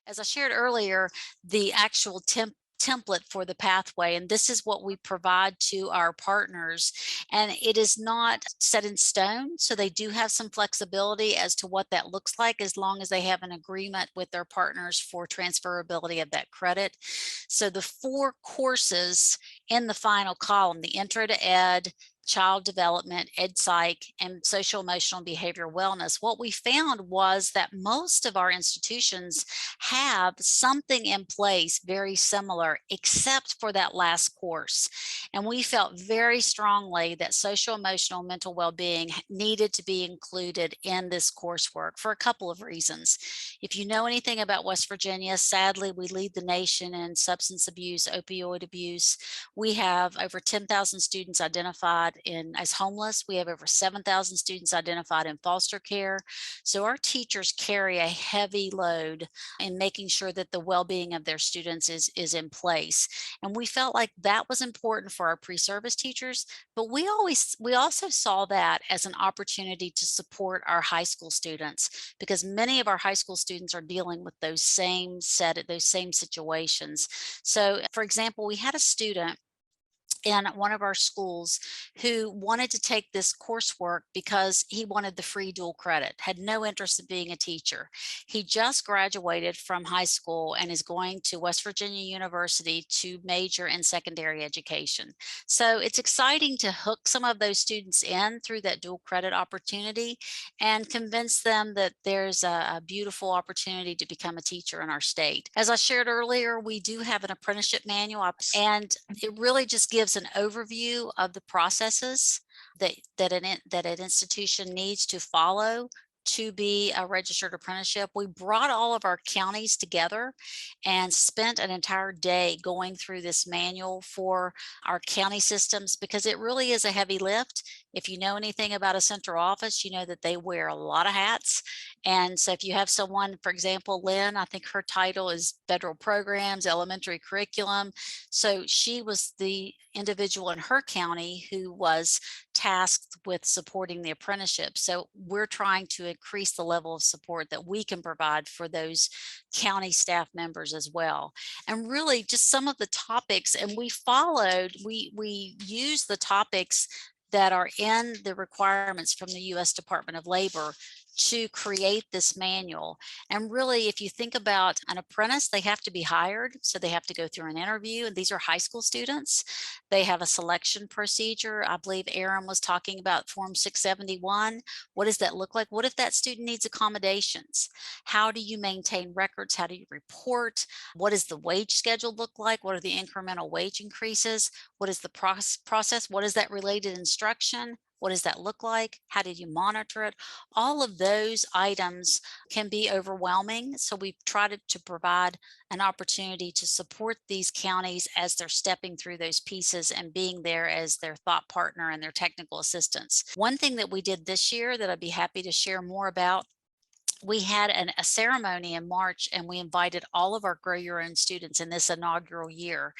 As I shared earlier, the actual template for the pathway, and this is what we provide to our partners. And it is not set in stone, so they do have some flexibility as to what that looks like as long as they have an agreement with their partners for transferability of that credit. So the four courses in the final column, the intro to ed, child development, ed psych, and social emotional and behavioral wellness, what we found was that most of our institutions have something in place very similar, except for that last course. And we felt very strongly that social emotional and mental well-being needed to be included in this coursework for a couple of reasons. If you know anything about West Virginia, sadly, we lead the nation in substance abuse, opioid abuse. We have over 10,000 students identified as homeless. We have over 7,000 students identified in foster care. So our teachers carry a heavy load in making sure that the well-being of their students is in place. And we felt like that was important for our pre-service teachers, but we also saw that as an opportunity to support our high school students, because many of our high school students are dealing with those same situations. So for example, we had a student in one of our schools who wanted to take this coursework because he wanted the free dual credit, had no interest in being a teacher. He just graduated from high school and is going to West Virginia University to major in secondary education. So it's exciting to hook some of those students in through that dual credit opportunity and convince them that there's a beautiful opportunity to become a teacher in our state. As I shared earlier, we do have an apprenticeship manual, and it really just gives an overview of the processes that an institution needs to follow to be a registered apprenticeship. We brought all of our counties together and spent an entire day going through this manual for our county systems, because it really is a heavy lift. If you know anything about a central office, you know that they wear a lot of hats. And so if you have someone, for example, Lynn, I think her title is federal programs, elementary curriculum. So she was the individual in her county who was tasked with supporting the apprenticeship. So we're trying to increase the level of support that we can provide for those county staff members as well. And really just some of the topics, and we use the topics that are in the requirements from the US Department of Labor to create this manual. And really, if you think about an apprentice, they have to be hired. So they have to go through an interview, and these are high school students. They have a selection procedure. I believe Aaron was talking about Form 671. What does that look like? What if that student needs accommodations? How do you maintain records? How do you report? What does the wage schedule look like? What are the incremental wage increases? What is the process? What is that related instruction? What does that look like? How did you monitor it? All of those items can be overwhelming. So we've tried to provide an opportunity to support these counties as they're stepping through those pieces and being there as their thought partner and their technical assistance. One thing that we did this year that I'd be happy to share more about, we had a ceremony in March, and we invited all of our Grow Your Own students in this inaugural year.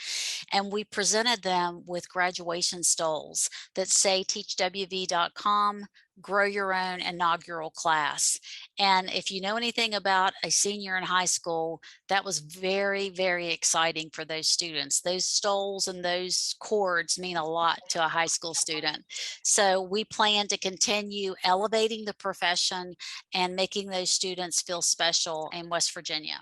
And we presented them with graduation stoles that say teachwv.com, grow your own inaugural class. And if you know anything about a senior in high school, that was very, very exciting for those students. Those stoles and those cords mean a lot to a high school student. So we plan to continue elevating the profession and making those students feel special in West Virginia.